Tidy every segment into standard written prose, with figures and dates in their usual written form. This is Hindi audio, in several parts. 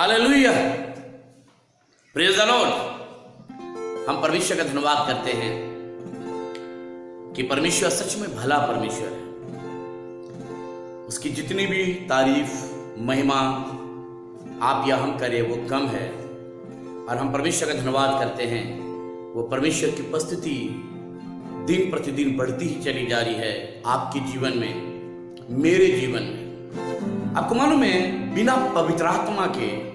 Hallelujah, praise the Lord. हम परमेश्वर का धन्यवाद करते हैं कि परमेश्वर सच में भला परमेश्वर है। उसकी जितनी भी तारीफ महिमा आप या हम करें वो कम है। और हम परमेश्वर का धन्यवाद करते हैं, वो परमेश्वर की उपस्थिति दिन प्रतिदिन बढ़ती ही चली जा रही है आपके जीवन में, मेरे जीवन में। आपको मालूम है, बिना पवित्र आत्मा के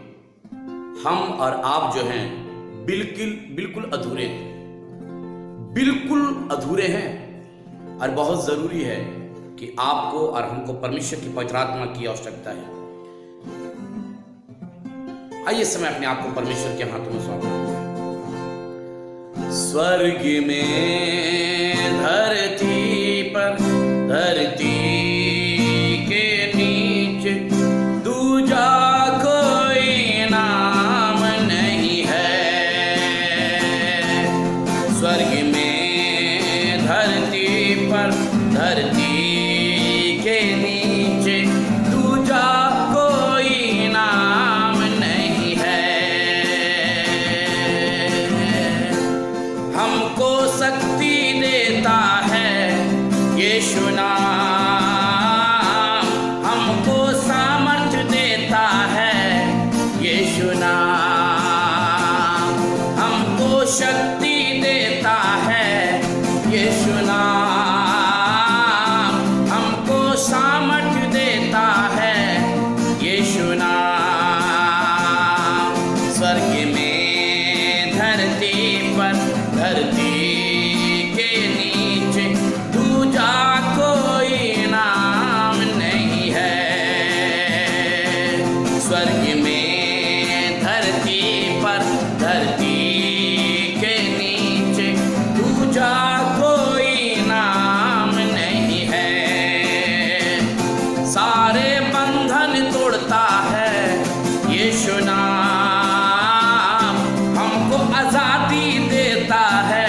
हम और आप जो हैं बिल्कुल अधूरे हैं, बिल्कुल अधूरे हैं। और बहुत जरूरी है कि आपको और हमको परमेश्वर की पवित्र आत्मा की आवश्यकता है। आइए समय अपने आप को परमेश्वर के हाथों में सौंपे। स्वर्ग में धरती पर, धरती के नीचे दूजा कोई नाम नहीं है। स्वर्ग में धरती पर, धरती के नीचे दूजा कोई नाम नहीं है। हमको शक्ति देता है यीशु नाम, हमको सामर्थ्य देता है यीशु नाम, हमको शक्ति देता है यीशु नाम, हमको सामर्थ्य देता है यीशु नाम। स्वर्ग में धरती पर, धरती के नीचे दूजा कोई नाम नहीं है। स्वर्ग में धरती पर, धरती के नीचे दूजा कोई नाम नहीं है। सारे बंधन तोड़ता है यीशु नाम, हमको आजादी देता है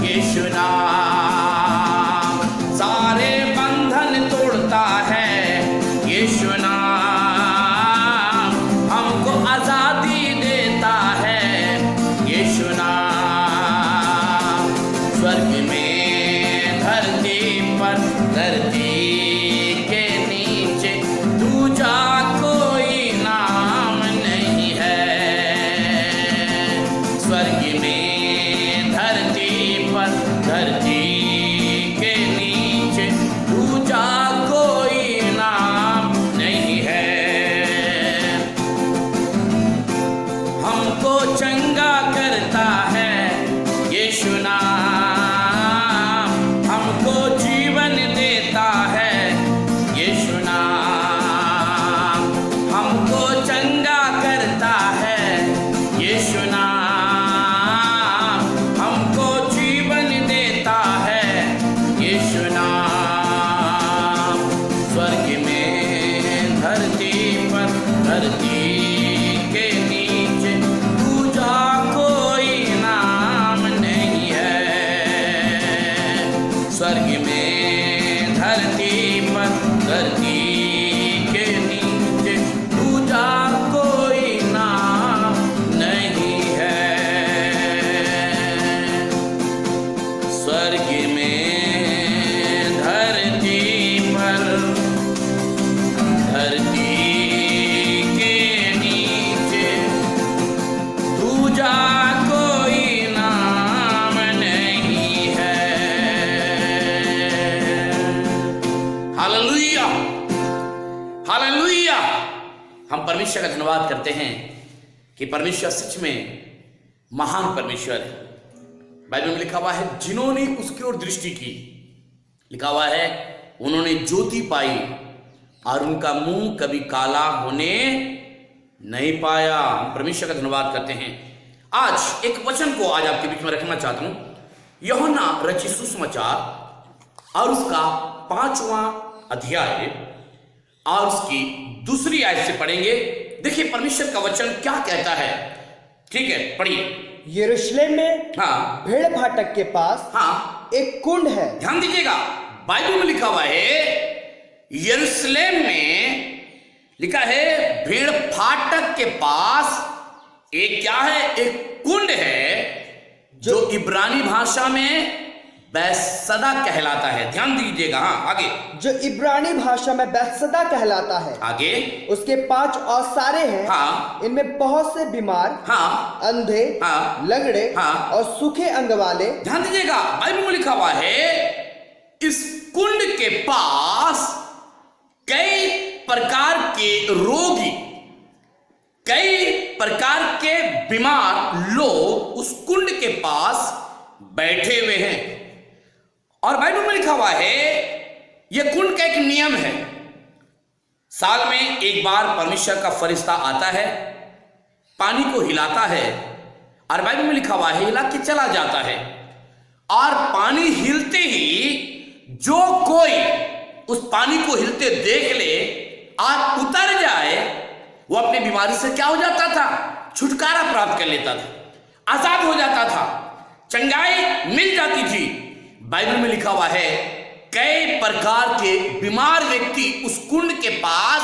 यीशु नाम। सारे बंधन तोड़ता है यीशु नाम, हमको आजादी देता है यीशु नाम। स्वर्ग में धरती पर, धरती के नीचे दूजा कोई नाम नहीं है। स्वर्ग में धरती पर, धरती के नीचे दूजा कोई नाम नहीं है। हमको चंगा करता है यीशु नाम, हमको जीवन देता है यीशु नाम, हमको चंगा करता है यीशु नाम, हमको जीवन देता है यीशु नाम। स्वर्ग में धरती पर, धरती के नीचे दूजा कोई नाम नहीं है। स्वर्ग में धरती पर, धरती के नीचे दूजा कोई नाम नहीं है। स्वर्ग में धरती पर, धरती के नीचे दूजा कोई नाम नहीं है। Hallelujah, hallelujah. हम परमेश्वर का धन्यवाद करते हैं कि परमेश्वर सच में महान परमेश्वर है। बाइबल में लिखा हुआ है, जिन्होंने उसकी ओर दृष्टि की, लिखा हुआ है उन्होंने ज्योति पाई और उनका मुंह कभी काला होने नहीं पाया। हम परमेश्वर का धन्यवाद करते हैं। आज एक वचन को आज आपके बीच में रखना चाहता हूं। यूहन्ना रचित सुसमाचार और उसका 5वां अध्याय और उसकी 2 आयत से पढ़ेंगे। देखिए परमेश्वर का वचन क्या कहता है। ठीक है, पढ़िए। यरूशलेम में हाँ, भेड़ फाटक के पास हाँ, एक कुंड है। ध्यान दीजिएगा, बाइबल में लिखा हुआ है यरूशलेम में लिखा है भेड़ फाटक के पास एक क्या है, एक कुंड है जो इब्रानी भाषा में बैतसदा कहलाता है। ध्यान दीजिएगा। हाँ आगे, जो इब्रानी भाषा में बैतसदा कहलाता है। आगे, उसके 5 औसारे हैं। हाँ, इनमें बहुत से बीमार, हाँ, अंधे, हाँ, लंगड़े, हाँ, और सूखे अंग वाले। ध्यान दीजिएगा, बाइबल में लिखा हुआ है इस कुंड के पास कई प्रकार के रोगी, कई प्रकार के बीमार लोग उस कुंड के पास बैठे हुए हैं। और बाइबल में लिखा हुआ है यह कुंड का एक नियम है, साल में एक बार परमेश्वर का फरिश्ता आता है, पानी को हिलाता है, और बाइबल में लिखा हुआ है हिला के चला जाता है। और पानी हिलते ही जो कोई उस पानी को हिलते देख ले और उतर जाए, वो अपनी बीमारी से क्या हो जाता था, छुटकारा प्राप्त कर लेता था, आजाद हो जाता था, चंगाई मिल जाती थी। बाइबल में लिखा हुआ है कई प्रकार के बीमार व्यक्ति उस कुंड के पास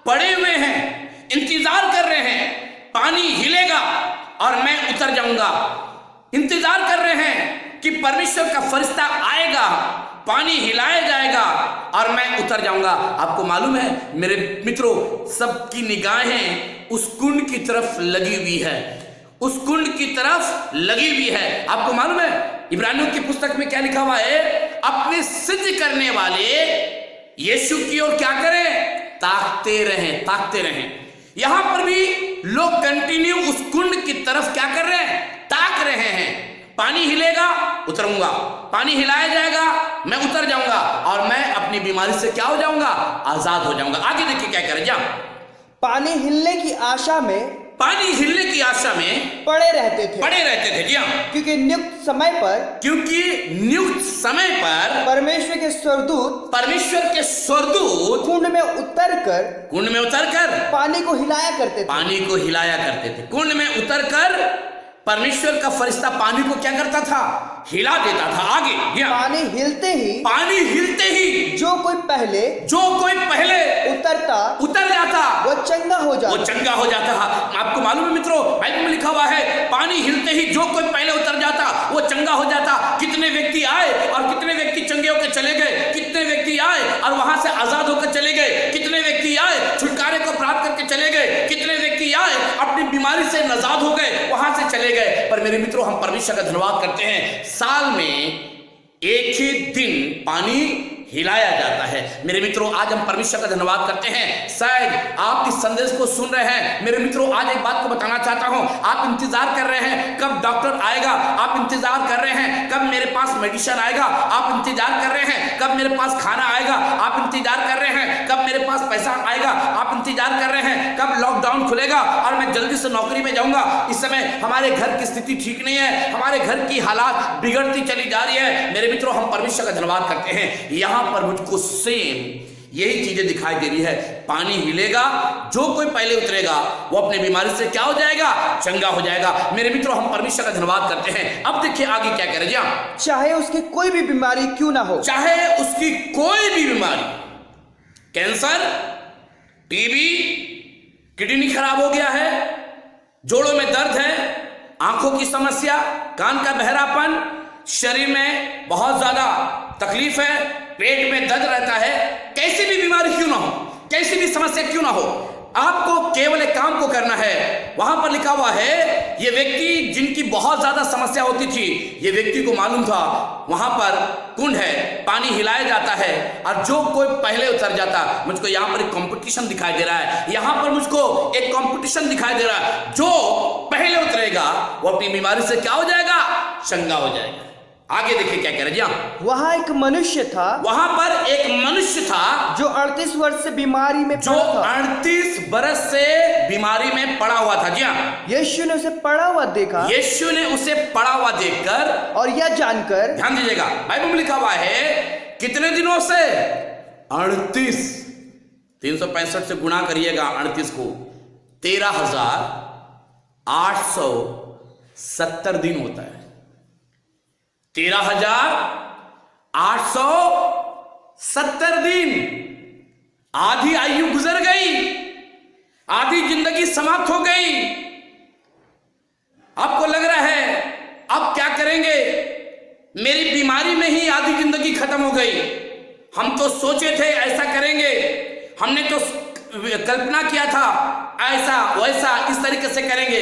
पड़े हुए हैं, इंतजार कर रहे हैं पानी हिलेगा और मैं उतर जाऊंगा, इंतजार कर रहे हैं कि परमेश्वर का फरिश्ता आएगा, पानी हिलाया जाएगा और मैं उतर जाऊंगा। आपको मालूम है मेरे मित्रों, सबकी निगाहें उस कुंड की तरफ लगी हुई है, उस कुंड की तरफ लगी हुई है। आपको मालूम है इब्रानियों की पुस्तक में क्या लिखा हुआ है, अपने सिद्ध करने वाले यीशु की ओर क्या करें, ताकते रहें, ताकते रहें। यहां पर भी लोग कंटिन्यू उस कुंड की तरफ क्या कर रहे हैं, ताक रहे हैं। पानी हिलेगा उतरूंगा, पानी हिलाया जाएगा मैं उतर जाऊंगा और मैं अपनी बीमारी से क्या हो जाऊंगा, आजाद हो जाऊंगा। आगे देखिए क्या करें, जा पानी हिलने की आशा में, पानी हिलने की आशा में पड़े रहते थे। जी हाँ, क्योंकि नियुक्त समय पर, नियुक्त समय पर परमेश्वर के स्वरदूत कुंड में उतरकर पानी को हिलाया करते थे। कुंड में उतरकर परमेश्वर का फरिश्ता पानी को क्या करता था, हिला देता था। आगे, पानी हिलते ही जो कोई पहले उतर जाता वो चंगा हो जाता। आपको मालूम है मित्रों, बाइबल में लिखा हुआ है पानी हिलते ही जो कोई पहले उतर जाता वो चंगा हो जाता। कितने व्यक्ति आए और कितने व्यक्ति चंगे होकर चले गए, कितने व्यक्ति आए और वहां से आजाद होकर चले गए, कितने व्यक्ति आए छुटकारे को प्राप्त करके चले गए, कितने व्यक्ति आए अपनी बीमारी से आजाद हो गए, वहां से चले गए। पर मेरे मित्रों, हम परमेश्वर का धन्यवाद करते हैं, साल में एक ही दिन पानी हिलाया जाता है। मेरे मित्रों, आज हम परमेश्वर का धन्यवाद करते हैं। शायद आप इस संदेश को सुन रहे हैं। मेरे मित्रों, आज एक बात को बताना चाहता हूं, आप इंतजार कर रहे हैं कब डॉक्टर आएगा, आप इंतजार कर रहे हैं कब मेरे पास मेडिसिन आएगा, आप इंतजार कर रहे हैं कब मेरे पास खाना आएगा, आप इंतजार कर रहे हैं कब मेरे पास पैसा आएगा, आप इंतजार कर रहे हैं कब लॉकडाउन खुलेगा और मैं जल्दी से नौकरी में जाऊंगा। इस समय हमारे घर की स्थिति ठीक नहीं है, हमारे घर की हालात बिगड़ती चली जा रही है। मेरे मित्रों, हम परमेश्वर का धन्यवाद करते हैं, यहाँ पर मुझको सेम यही चीजें दिखाई दे रही है। पानी हिलेगा, जो कोई पहले उतरेगा वो अपनी बीमारी से क्या हो जाएगा, चंगा हो जाएगा। मेरे मित्रों, हम परमेश्वर का धन्यवाद करते हैं। अब देखिए आगे क्या करें, चाहे उसकी कोई भी बीमारी क्यों ना हो, चाहे उसकी कोई भी बीमारी, कैंसर, टीबी, किडनी खराब हो गया है, जोड़ों में दर्द है, आंखों की समस्या, कान का बहरापन, शरीर में बहुत ज्यादा तकलीफ है, पेट में दर्द रहता है, कैसी भी बीमारी क्यों ना हो, कैसी भी समस्या क्यों ना हो, आपको केवल एक काम को करना है। वहां पर लिखा हुआ है ये व्यक्ति जिनकी बहुत ज्यादा समस्या होती थी, ये व्यक्ति को मालूम था वहां पर कुंड है, पानी हिलाया जाता है और जो कोई पहले उतर जाता। मुझको यहाँ पर एक कंपटीशन दिखाई दे रहा है, यहाँ पर मुझको एक कंपटीशन दिखाई दे रहा है। जो पहले उतरेगा वो अपनी बीमारी से क्या हो जाएगा, चंगा हो जाएगा। आगे देखिए क्या कह रहे जी। वहां एक मनुष्य था, वहां पर एक मनुष्य था जो 38 वर्ष से बीमारी में जो 38 बरस से बीमारी में पड़ा हुआ था। जी हाँ, यीशु ने उसे पड़ा हुआ देखा, यीशु ने उसे पड़ा हुआ देखकर और यह जानकर, ध्यान दीजिएगा बाइबल में लिखा हुआ है कितने दिनों से, 38, 365 से गुणा करिएगा 38 को, 13,870 दिन होता है। 13,870 दिन, आधी आयु गुजर गई आधी जिंदगी समाप्त हो गई। आपको लग रहा है अब क्या करेंगे, मेरी बीमारी में ही आधी जिंदगी खत्म हो गई। हम तो सोचे थे ऐसा करेंगे, हमने तो कल्पना किया था ऐसा वैसा इस तरीके से करेंगे,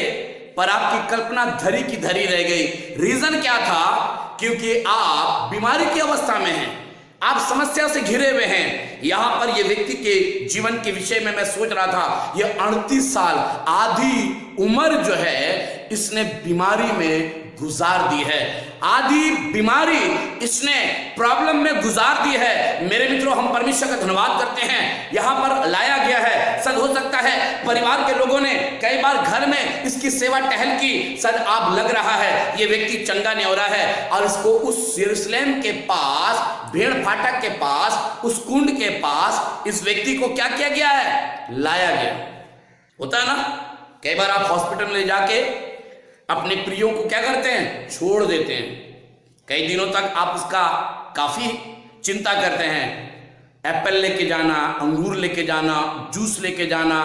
पर आपकी कल्पना धरी की धरी रह गई। रीजन क्या था? क्योंकि आप बीमारी की अवस्था में हैं, आप समस्या से घिरे हुए हैं। यहां पर ये व्यक्ति के जीवन के विषय में मैं सोच रहा था, ये 38 साल आधी उम्र जो है इसने बीमारी में गुजार दी है, आधी बीमारी इसने प्रॉब्लम में गुजार दी है। मेरे मित्रों, हम परमेश्वर का धन्यवाद करते हैं, यहां पर लाया गया है। सद हो सकता है परिवार के लोगों ने कई बार घर में इसकी सेवा टहल की, सद आप लग रहा है ये व्यक्ति चंगा नहीं हो रहा है, और इसको उस यरूशलेम के पास, भेड़ फाटक के पास, उस कुंड के पास इस व्यक्ति को क्या किया गया है? लाया गया। होता है ना, कई बार आप हॉस्पिटल में ले जाके अपने प्रियों को क्या करते हैं? छोड़ देते हैं। कई दिनों तक आप उसका काफी चिंता करते हैं। एप्पल लेके जाना, अंगूर लेके जाना, जूस लेके जाना,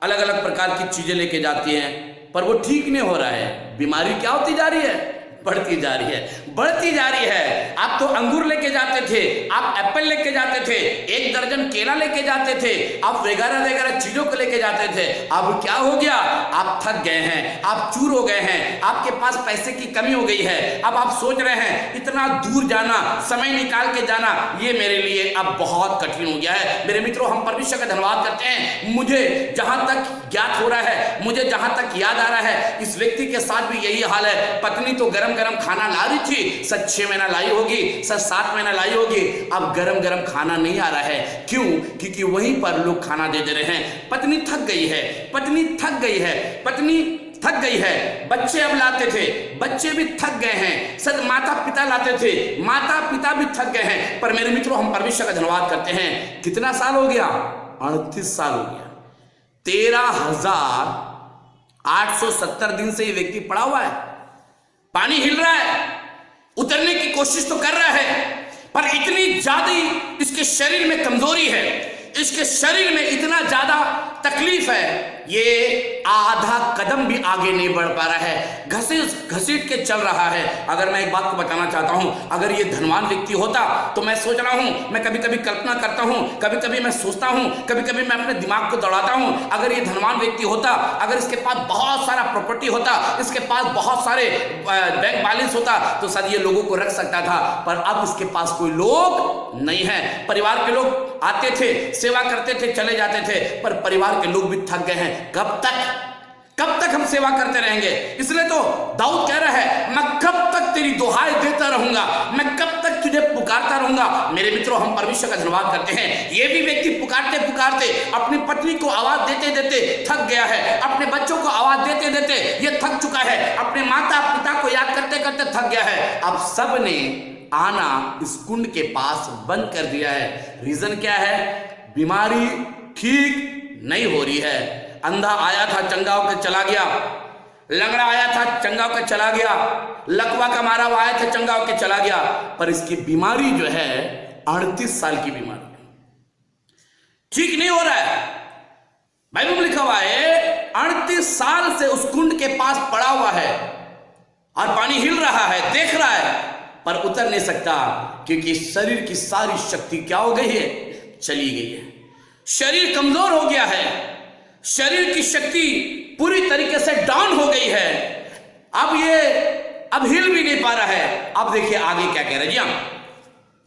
अलग अलग प्रकार की चीजें लेके जाती हैं, पर वो ठीक नहीं हो रहा है। बीमारी क्या होती जा रही है? बढ़ती जा रही है, बढ़ती जा रही है। आप तो अंगूर लेके जाते थे, आप एप्पल लेके जाते थे, 1 दर्जन केला लेके जाते थे, आप वगैरह वगैरह चीजों को लेके जाते थे। अब क्या हो गया? आप थक गए हैं, आप चूर हो गए हैं, आपके पास पैसे की कमी हो गई है। अब आप सोच रहे हैं इतना दूर जाना, समय निकाल के जाना, ये मेरे लिए अब बहुत कठिन हो गया है। मेरे मित्रों, हम परमेश्वर का धन्यवाद करते हैं। मुझे जहां तक ज्ञात हो रहा है, मुझे जहां तक याद आ रहा है, इस व्यक्ति के साथ भी यही हाल है। पत्नी तो गरम गरम खाना ला रही थी, सच 6 महीना लाई होगी, सच 7 महीना लाई होगी, अब गरम गरम खाना नहीं आ रहा है। क्यों? क्योंकि वहीं पर लोग खाना दे रहे हैं। पत्नी थक गई है, पत्नी थक गई है, पत्नी थक गई है। बच्चे अब लाते थे, बच्चे भी थक गए हैं। सद माता पिता लाते थे, माता पिता भी थक गए हैं। पर मेरे मित्रों, हम परमेश्वर का धन्यवाद करते हैं। कितना साल हो गया? 38 साल हो गया। 13,870 दिन से ये व्यक्ति पड़ा हुआ है। पानी हिल रहा है, उतरने की कोशिश तो कर रहा है, पर इतनी ज्यादा इसके शरीर में कमजोरी है, इसके शरीर में इतना ज्यादा तकलीफ है, ये आधा कदम भी आगे नहीं बढ़ पा रहा है, घसीट के चल रहा है। अगर मैं एक बात को बताना चाहता हूं, अगर ये धनवान व्यक्ति होता तो मैं सोच रहा हूं, मैं कभी कभी कल्पना करता हूं, कभी कभी मैं सोचता हूं, कभी कभी मैं अपने दिमाग को दौड़ाता हूं, अगर ये धनवान व्यक्ति होता, अगर इसके पास बहुत सारा प्रॉपर्टी होता, इसके पास बहुत सारे बैंक बैलेंस होता, तो शायद ये लोगों को रख सकता था। पर अब इसके पास कोई लोग नहीं है। परिवार के लोग आते थे, सेवा करते थे, चले जाते थे, पर परिवार के लोग भी थक गए हैं। कब तक हम सेवा करते रहेंगे? इसलिए तो दाऊद कह रहा है, मैं कब तक तेरी दुहाई देता रहूंगा, मैं कब तक तुझे पुकारता रहूंगा। मेरे मित्रों, हम परमेश्वर का धन्यवाद करते हैं। ये भी व्यक्ति पुकारते पुकारते अपनी पत्नी को आवाज देते देते थक गया है, अपने बच्चों को आवाज देते देते ये थक चुका है, अपने माता पिता को याद करते करते थक गया है। अब सब ने आना इस कुंड के पास बंद कर दिया है। रीजन क्या है? बीमारी ठीक नहीं हो रही है। अंधा आया था, चंगा होकर चला गया, लंगड़ा आया था, चंगा होकर चला गया, लकवा का मारा हुआ आया था, चंगा होकर चला गया, पर इसकी बीमारी जो है 38 साल की बीमारी ठीक नहीं हो रहा है। बाइबल में लिखा हुआ है 38 साल से उस कुंड के पास पड़ा हुआ है और पानी हिल रहा है, देख रहा है, पर उतर नहीं सकता, क्योंकि शरीर की सारी शक्ति क्या हो गई है? चली गई है। शरीर कमजोर हो गया है, शरीर की शक्ति पूरी तरीके से डाउन हो गई है। अब हिल भी नहीं पा रहा है। अब देखिए आगे क्या कह रहे हैं जी।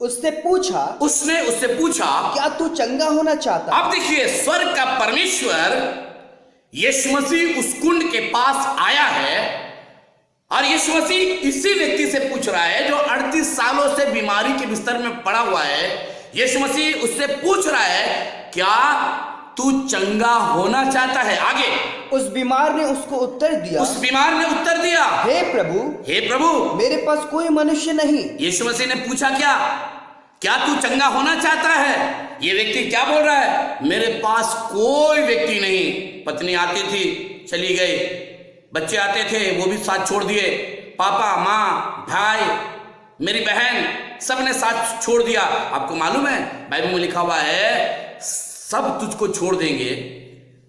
उसने उससे पूछा, क्या तू चंगा होना चाहता? अब देखिए, स्वर्ग का परमेश्वर यीशु मसीह उस कुंड के पास आया है और यीशु मसीह इसी व्यक्ति से पूछ रहा है जो 38 सालों से बीमारी के बिस्तर में पड़ा हुआ है। यीशु मसीह उससे पूछ रहा है, क्या तू चंगा होना चाहता है? आगे उस बीमार ने उसको उत्तर दिया, हे प्रभु, मेरे पास कोई मनुष्य नहीं। यीशु मसीह ने पूछा, क्या तू चंगा होना चाहता है? ये व्यक्ति क्या बोल रहा है? मेरे पास कोई व्यक्ति नहीं। पत्नी आती थी, चली गई, बच्चे आते थे, वो भी साथ छोड़ दिए, पापा माँ भाई मेरी बहन सबने साथ छोड़ दिया। आपको मालूम है बाइबल में लिखा हुआ है, सब तुझको छोड़ देंगे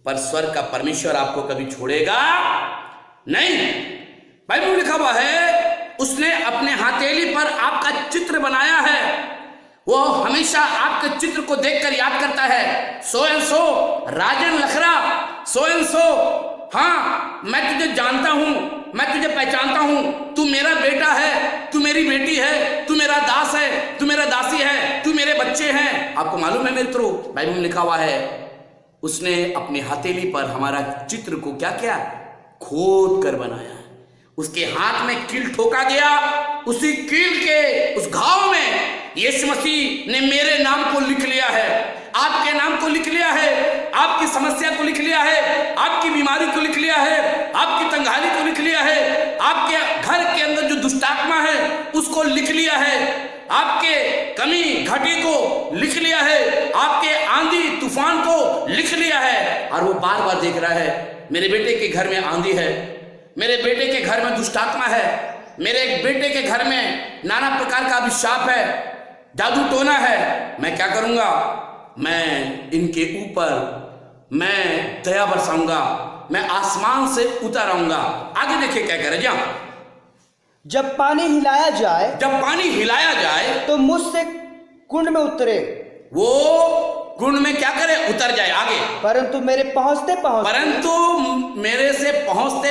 पर स्वर्ग का परमेश्वर आपको कभी छोड़ेगा नहीं। बाइबल में लिखा हुआ है उसने अपने हथेली पर आपका चित्र बनाया है। वो हमेशा आपके चित्र को देखकर याद करता है, so and so Rajan लखरा, so and so, हाँ मैं तुझे जानता हूं, मैं तुझे पहचानता हूं, तू मेरा बेटा है, तू मेरी बेटी है, तू मेरा दास है, तू मेरा दासी है, तू मेरे बच्चे हैं। आपको मालूम है मित्रों, बाइबल में लिखा हुआ है उसने अपनी हथेली पर हमारा चित्र को क्या किया, खोद कर बनाया। उसके हाथ में कील ठोका गया, उसी कील के उस घाव में यीशु मसीह ने मेरे नाम को लिख लिया है, आपके नाम को लिख लिया है, आपकी समस्या को लिख लिया है, आपकी बीमारी को लिख लिया है, आपकी तंगहाली को लिख लिया है, आपके घर के अंदर जो दुष्टात्मा है उसको लिख लिया है, आपके कमी घटी को लिख लिया है, आपके आंधी तूफान को लिख लिया है। और वो बार बार देख रहा है, मेरे बेटे के घर में आंधी है, मेरे बेटे के घर में दुष्टात्मा है, मेरे बेटे के घर में नाना प्रकार का अभिशाप है, जादू टोना है, मैं क्या करूंगा, मैं इनके ऊपर मैं दया बरसाऊंगा, मैं आसमान से उतर आऊंगा। आगे देखिए क्या कह रहे जा, जब पानी हिलाया जाए, जब पानी हिलाया जाए तो मुझसे कुंड में उतरे, वो कुंड में क्या करे, उतर जाए। आगे, परंतु मेरे पहुंचते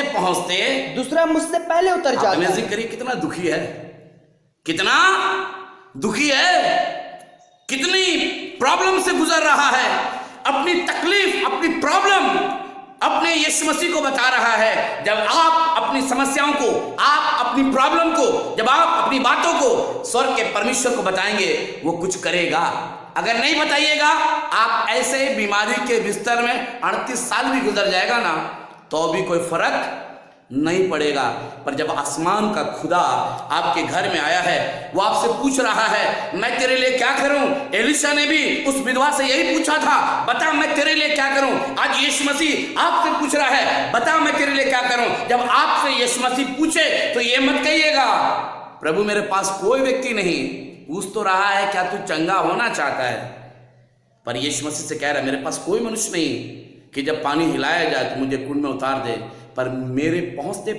पहुंचते दूसरा मुझसे पहले उतर जाता। इमेजिन करिए कितना दुखी है, कितना दुखी है, कितनी प्रॉब्लम से गुजर रहा है, अपनी तकलीफ, अपनी प्रॉब्लम अपने यीशु मसीह को बता रहा है। जब आप अपनी समस्याओं को, आप अपनी प्रॉब्लम को, जब आप अपनी बातों को स्वर्ग के परमेश्वर को बताएंगे, वो कुछ करेगा। अगर नहीं बताइएगा, आप ऐसे बीमारी के बिस्तर में 38 साल भी गुजर जाएगा ना, तो भी कोई फर्क नहीं पड़ेगा। पर जब आसमान का खुदा आपके घर में आया है, वो आपसे पूछ रहा है, मैं तेरे लिए क्या करूं। एलिशा ने भी उस विधवा से यही पूछा था, बता मैं तेरे लिए क्या करूं। आज यीशु मसीह आपसे पूछ रहा है, बता मैं तेरे लिए क्या करूं। जब आपसे यीशु मसीह पूछे तो ये मत कहिएगा, प्रभु मेरे पास कोई व्यक्ति नहीं, पूछ तो रहा है क्या तू चंगा होना चाहता है। पर यीशु मसीह से कह रहा है, मेरे पास कोई मनुष्य नहीं कि जब पानी हिलाया जाए तो मुझे कुंड में उतार दे, पर मेरे पहुंचते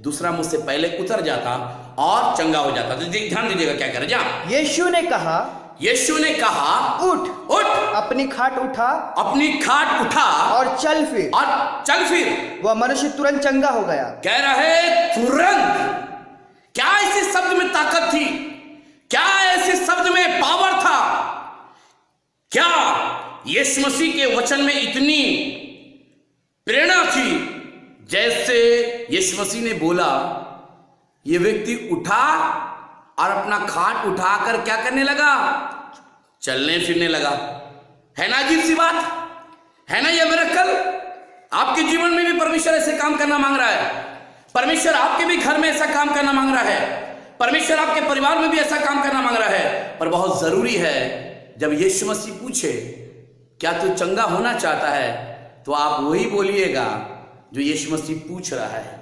दूसरा मुझसे पहले उतर जाता और चंगा हो जाता। तो ध्यान दीजिएगा क्या करे जा, यीशु ने कहा उठ, अपनी खाट उठा और चल फिर। वह मनुष्य तुरंत चंगा हो गया। कह रहे तुरंत। क्या ऐसे शब्द में ताकत थी, क्या ऐसे शब्द में पावर था, क्या यीशु मसीह के वचन में इतनी प्रेरणा थी। जैसे यीशु मसीह ने बोला, ये व्यक्ति उठा और अपना खाट उठाकर क्या करने लगा, चलने फिरने लगा। है ना अजीब सी बात, है ना ये मिरेकल। आपके जीवन में भी परमेश्वर ऐसे काम करना मांग रहा है, परमेश्वर आपके भी घर में ऐसा काम करना मांग रहा है, परमेश्वर आपके परिवार में भी ऐसा काम करना मांग रहा है। पर बहुत जरूरी है, जब यीशु मसीह पूछे क्या तू चंगा होना चाहता है, तो आप वही बोलिएगा जो यीशु मसीह पूछ रहा है।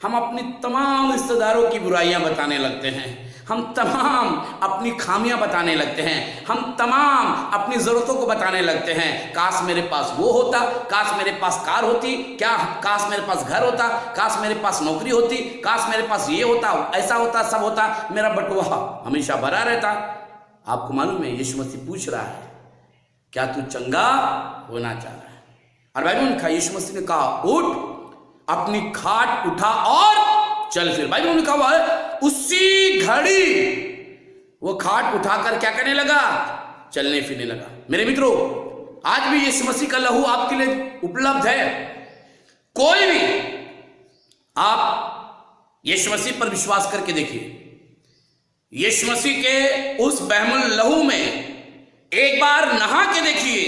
हम अपनी तमाम रिश्तेदारों की बुराइयां बताने लगते हैं, हम तमाम अपनी खामियां बताने लगते हैं, हम तमाम अपनी ज़रूरतों को बताने लगते हैं। काश मेरे पास वो होता, काश मेरे पास कार होती, क्या काश मेरे पास घर होता, काश मेरे पास नौकरी होती, काश मेरे पास ये होता, ऐसा होता, सब होता, मेरा बटुआ हमेशा भरा रहता। आपको मालूम है यीशु मसीह पूछ रहा है क्या तू चंगा होना चाह रहा है। और बाइबल में लिखा, यीशु मसीह ने कहा उठ, अपनी खाट उठा और चल फिर। बाइबल में लिखा हुआ है उसी घड़ी वो खाट उठाकर क्या करने लगा, चलने फिरने लगा। मेरे मित्रों, आज भी यीशु मसीह का लहू आपके लिए उपलब्ध है। कोई भी आप यीशु मसीह पर विश्वास करके देखिए, यीशु मसीह के उस बहमुल लहू में एक बार नहा के देखिए,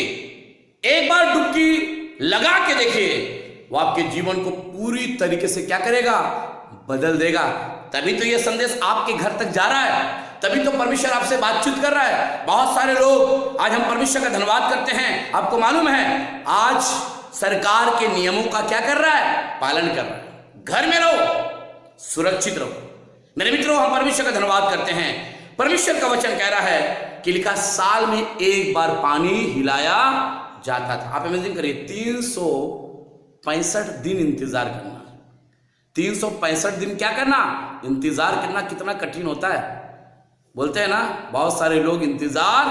एक बार डुबकी लगा के देखिए, वो आपके जीवन को पूरी तरीके से क्या करेगा, बदल देगा। तभी तो ये संदेश आपके घर तक जा रहा है, तभी तो परमेश्वर आपसे बातचीत कर रहा है। बहुत सारे लोग आज हम परमेश्वर का धन्यवाद करते हैं। आपको मालूम है आज सरकार के नियमों का क्या कर रहा है, पालन कर रहा है। घर में रहो, सुरक्षित रहो। मेरे मित्रों, हम परमेश्वर का धन्यवाद करते हैं। परमेश्वर का वचन कह रहा है कि लिखा, साल में एक बार पानी हिलाया जाता था। आप इमेजिन करिए 365 दिन इंतजार करना। 365 दिन क्या करना? इंतजार करना। कितना कठिन होता है। बोलते हैं ना, बहुत सारे लोग इंतजार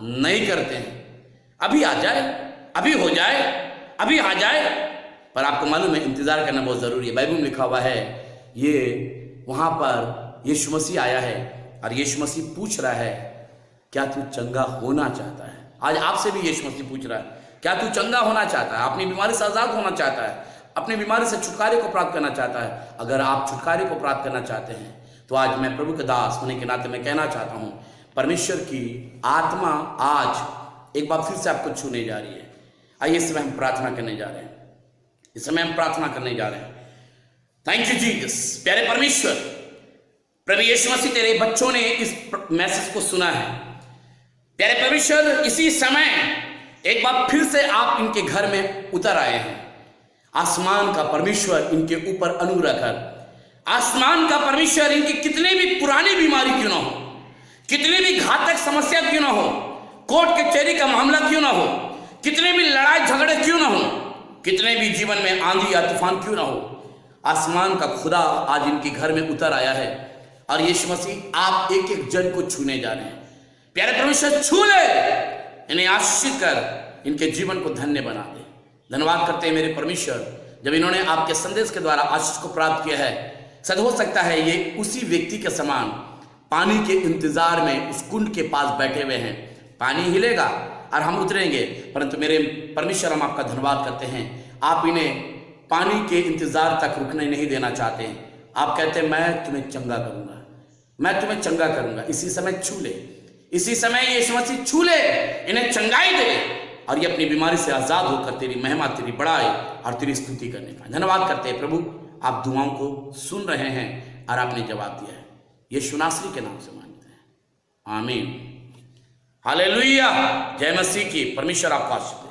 नहीं करते हैं, अभी आ जाए, अभी हो जाए, अभी आ जाए। पर आपको मालूम है इंतजार करना बहुत जरूरी है। बाइबल में लिखा हुआ है, ये वहां पर यीशु मसीह आया है और यीशु मसीह पूछ रहा है, क्या तू चंगा होना चाहता है? आज आपसे भी यीशु मसीह पूछ रहा है, क्या तू चंगा होना चाहता है? अपनी बीमारी से आजाद होना चाहता है? अपनी बीमारी से छुटकारे को प्राप्त करना चाहता है? अगर आप छुटकारे को प्राप्त करना चाहते हैं तो आज मैं प्रभु के दास होने के नाते मैं कहना चाहता हूं, परमेश्वर की आत्मा आज एक बार फिर से आपको छूने जा रही है। आइए इस समय हम प्रार्थना करने जा रहे हैं। इस समय हम प्रार्थना करने जा रहे हैं। Thank you Jesus. प्यारे परमेश्वर, प्रभु यीशु मसीह, तेरे बच्चों ने इस मैसेज को सुना है। प्यारे परमेश्वर, इसी समय एक बार फिर से आप इनके घर में उतर आए हैं। आसमान का परमेश्वर इनके ऊपर अनुग्रह कर। आसमान का परमेश्वर इनकी कितनी भी पुरानी बीमारी क्यों ना हो, कितनी भी घातक समस्या क्यों ना हो, कोर्ट कचहरी का मामला क्यों ना हो, कितने भी लड़ाई झगड़े क्यों ना हो, कितने भी जीवन में आंधी या तूफान क्यों ना हो, आसमान का खुदा आज इनके घर में उतर आया है और यीशु मसीह आप एक एक जन को छूने जा रहे हैं। प्यारे परमेश्वर, छू ले, इन्हें आशीषित कर, इनके जीवन को धन्य बना दे। धन्यवाद करते हैं मेरे परमेश्वर, जब इन्होंने आपके संदेश के द्वारा आशीष को प्राप्त किया है। सद हो सकता है ये उसी व्यक्ति के समान पानी के इंतजार में उस कुंड के पास बैठे हुए हैं। पानी हिलेगा और हम उतरेंगे, परंतु मेरे परमेश्वर हम आपका धन्यवाद करते हैं, आप इन्हें पानी के इंतजार तक रुकने नहीं देना चाहते हैं। आप कहते हैं मैं तुम्हें चंगा करूंगा, मैं तुम्हें चंगा करूंगा। इसी समय छू ले, इसी समय यीशु मसीह छू ले, इन्हें चंगाई दे और ये अपनी बीमारी से आजाद होकर तेरी महिमा, तेरी बड़ाई और तेरी स्तुति करने का धन्यवाद करते हैं। प्रभु, आप दुआओं को सुन रहे हैं और आपने जवाब दिया है। यीशु नासरी के नाम से मांगते हैं, आमीन। हालेलुया। जय मसीह की। परमेश्वर आपका आशीर्वाद।